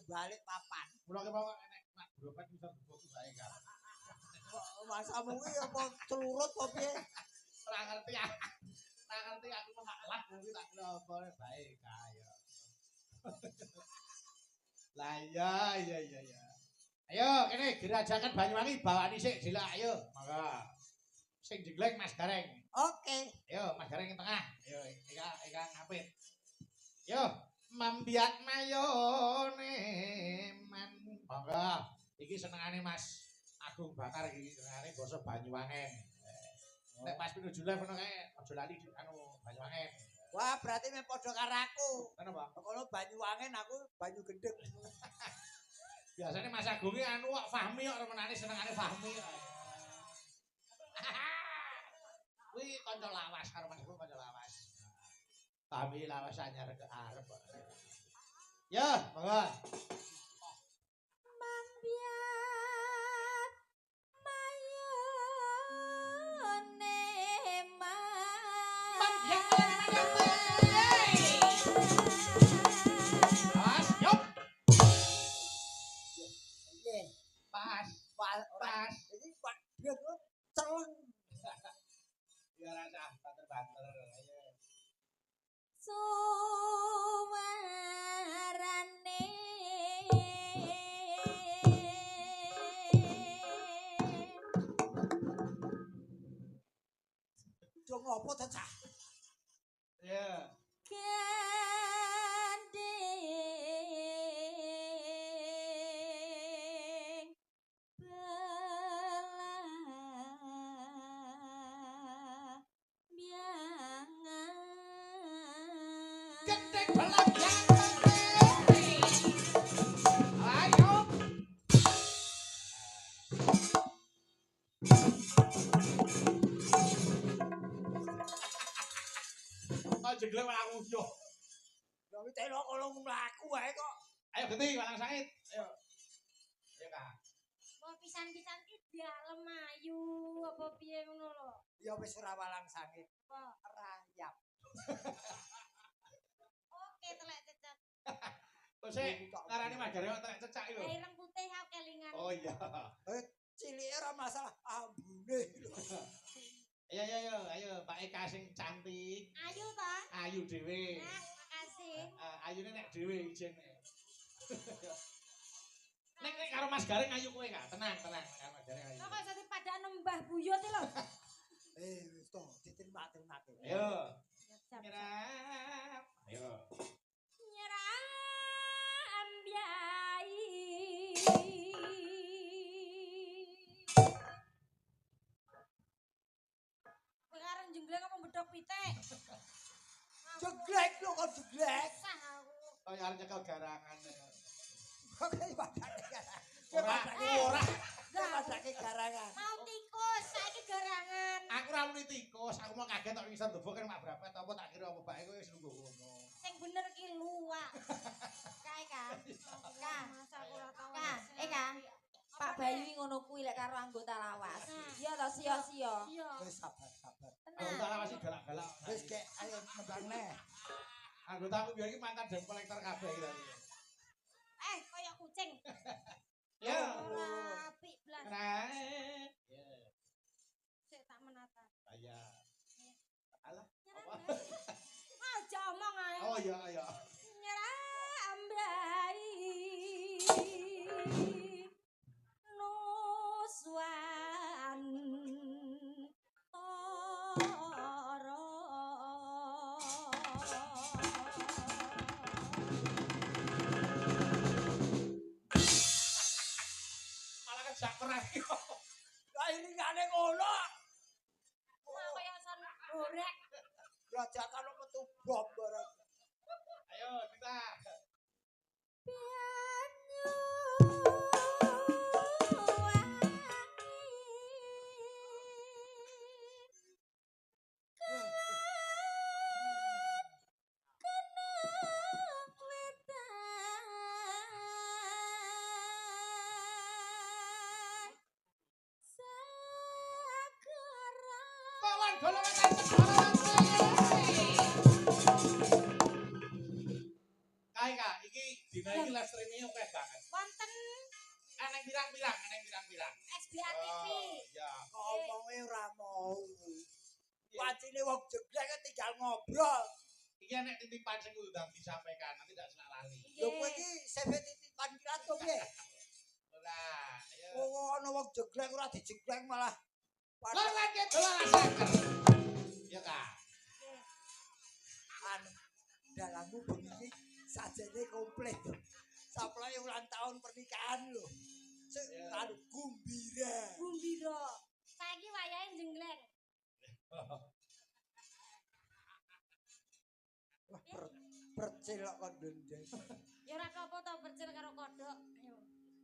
balik papan. Mula ki mau enek nak berobat bisa buku bae kan. Masa kuwi apa celurut apa piye? Ora ngerti ya. Ora ngerti aku mau maklak kuwi tak kira apa bae kaya. Lah iya. Ayo kene dirajakan Banyuwangi bawani sik dilak ayo. Mangga. Sing jeglek Mas Gareng. Oke. Ayo Mas Gareng ing tengah. Ayo Ika ngapit. Yo mambiak mayone man. Mangga. Iki senengane Mas Agung Bakar iki senengane basa Banyuwangen. Nek pas pinuju live ngono kae aja lali anu Banyuwangen. Wah, berarti me padha karo aku. Kenapa? Kono Banyuwangen aku Banyu Gendeng. Biasanya Mas Agung anu kok Fahmi kok remenane senengane Fahmi. Kuwi kanca lawas karo Mas Agung kanca lawas. Fahmi lawas anyar ke arep. Ya, monggo. Mambiat mayone Mambiat Pas, yuk. Pas. Iki Pak Bias celeng. Ya rasa banter-banter. Ayo. suwarane Dong apa to, Cak? Ya. gandeng belah biangan Gendeng belang yang ayo. Kok jeglek malah nguyo. Ya wis telo kalau mlaku wae kok. Ayo genti Walang Sait. Ayo. Ayo Kak. mau pisan-pisan ki dalem ayu apa piye ngono lho. Ya wis ora walang sangit. Apa? Rayap. Oke telek cecak. Kok sik ngarani magare kok trek cecak lho. Ireng putih ha kelingan. Oh iya. Cilike ora masalah ambune. Ayo Pak Eka sing cantik. Ayu ta? Ayu dhewe. Nah, makasih. Ayune nek dhewe ijen. Nek karo Mas Gareng ayu kowe Kak. Tenang karo Mas Gareng ayu. Kok iso dipadakno Mbah Buyut iki lho. Wis to diterima-terimake. Ayo. Siap. Nyerap. Ayo. Nyerah ambyai. Kowe arep jengleng apa bedhok pitik? Jeglek lho kok jeglek. Sah aku. Kaya arep nyekel garangan. Kok padake garangan. Ora. Padake garangan. Mau tikus saiki garangan. Aku ora muni tikus, aku mau kaget tok ngisor ndebok kan mak brapet apa tak kira apa bae kowe wis nunggu ngono. Sing bener ki luwak. Kae kan. Masa aku ora tau. Kan. Pak Bayu iki ngono kuwi lek karo anggota lawas. Iya to sia-sia. Wis sabar. Anggota lawas iki galak-galak. Wis kek ayo nembang neh. Anggota aku biar iki mantan debt collector kabeh iki tadi. Kaya kucing. Ya. Ora apik blas. Nah. Ya. Sik tak menata. Saya. Alah. Nyerah. Aja omong ae. Oh iya. Nyerah ambai. Nuswan toro. Malah kan sak perang iki. Lah iringane ngono. Ora kaya son gorek. Raja kalau metu bom barang. Ayo kita. Pianyu Kawan golongan sekarang. Kae Kak, iki dina iki live streaming ini oke banget. Wonten Eneng pirang-pirang, eneng pirang-pirang. SBA TV. Ya. Ngomongnya ora mau. Wacine wong jeglek tinggal ngobrol. Iki enek titipan sing kudu disampaikan, nanti tidak salah lali. Lho kowe iki CV titipan kilat to piye? Ora, ya. Oh, ana wong jeglek ora dijeglek malah. Lah lan ke dolasaken. Ya Kak. Dalammu bengi sajane komplit. Saplai ulang tahun pernikahan lho. Anu gumbira. Gumbira. Saiki wayahe jengleng. Wah, percil kok kon ndendes. Ya ora apa to percil karo kodhok.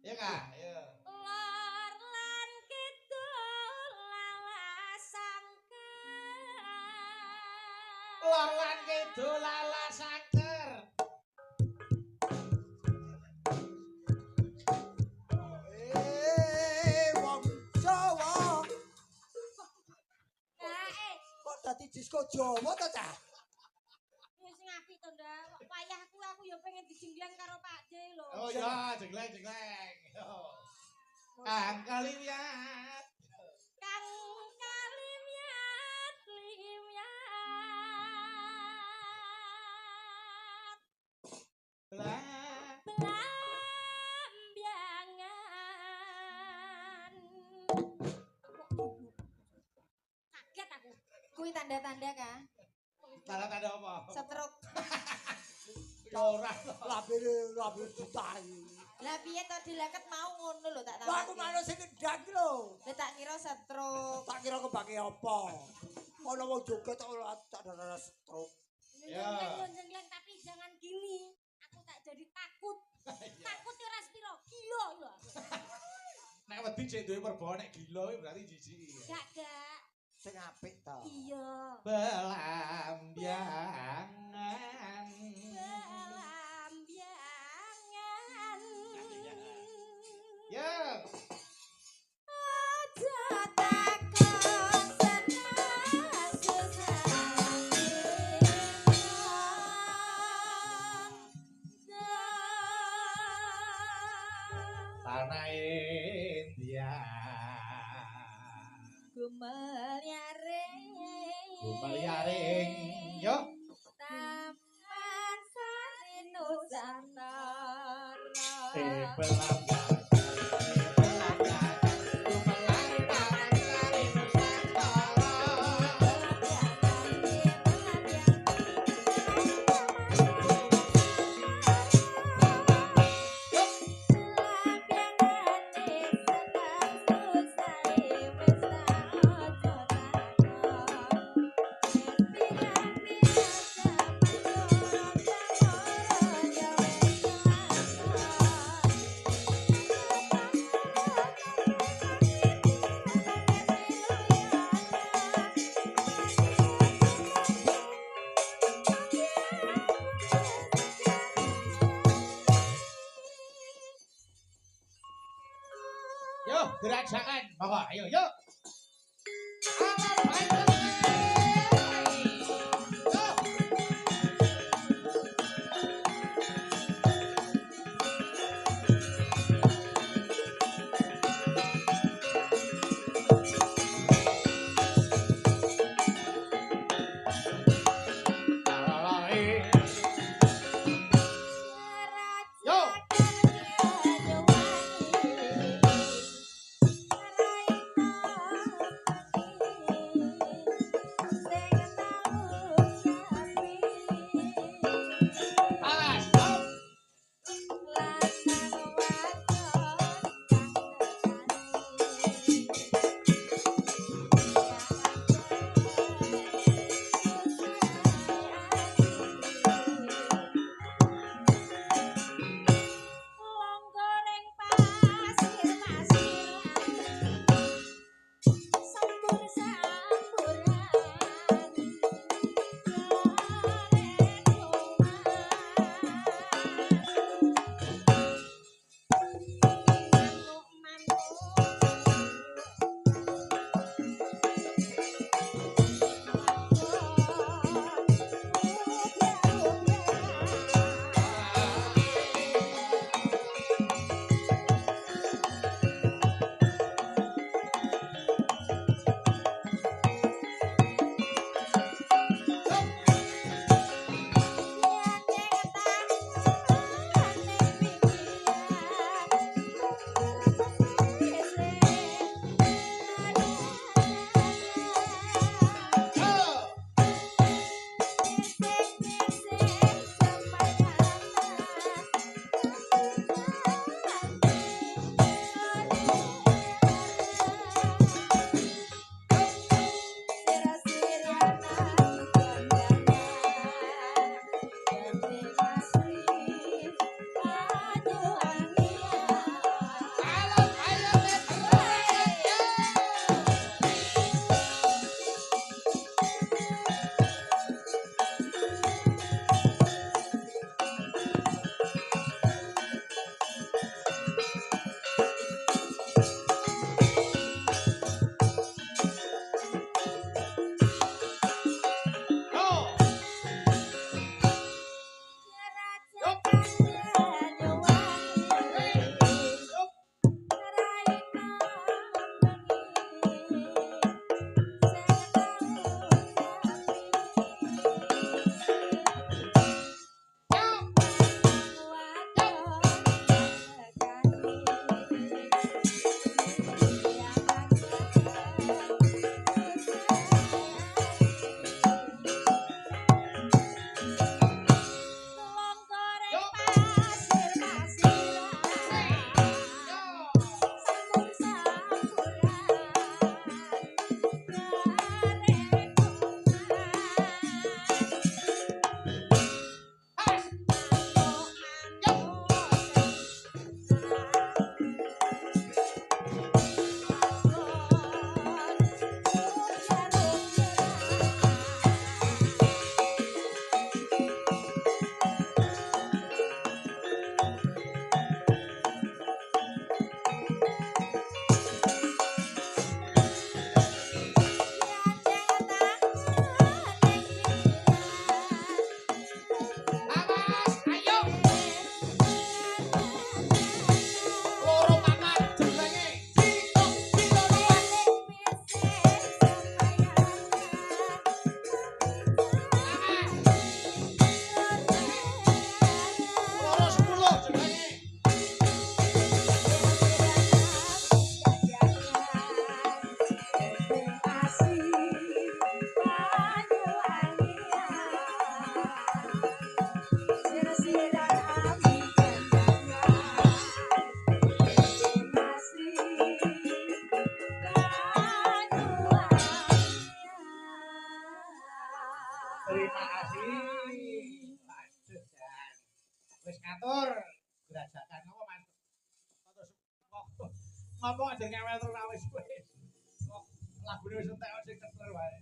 Ya Kak, ya. Lor lan kidul lalasangker. Lor lan kidul lalasangker. Wong Jawa. Nah, Kok dadi disko Jawa to, Cah? wis ngapi to, Ndak. Wayahku aku ya pengen dijenggleng karo Pak D lho. Oh ya, jegleng-jegleng. Kang Kaliwiat. Kang Kaliwiat liwiat. Belambiangan. Kaget aku. Kuwi tanda-tanda Kak. Tanda-tanda apa? Stroke. Ya ora. Labir ditahi. Lah piye to dileket mau ngono lho tak Lah aku manut sing ndang lho. Lah tak kira stroke. Tak kira kebake apa? Ana wong joget ora tak ada stroke. Jengleng tapi jangan gini. Aku tak jadi takut. Takut ya ora sepiro. Gila lho. Nek wedi cek duwe merbawa nek gila kuwi berarti jijik. Gak. Sing apik to. Iya. Belambiangan. Belambiangan. Ya. Aja takon senang Tanah India. Gumaliaring. Yo. Taman Sari Nusantara. Belambiangan. Yo, gerakan. Bawa, ayo, yuk. Alam baik. Terima kasih. Waduh, Jan. Wis ngatur gerajakan apa Mas? Ngomong aja ngewel terus wis. Kok lagune wis entek sing keter wae.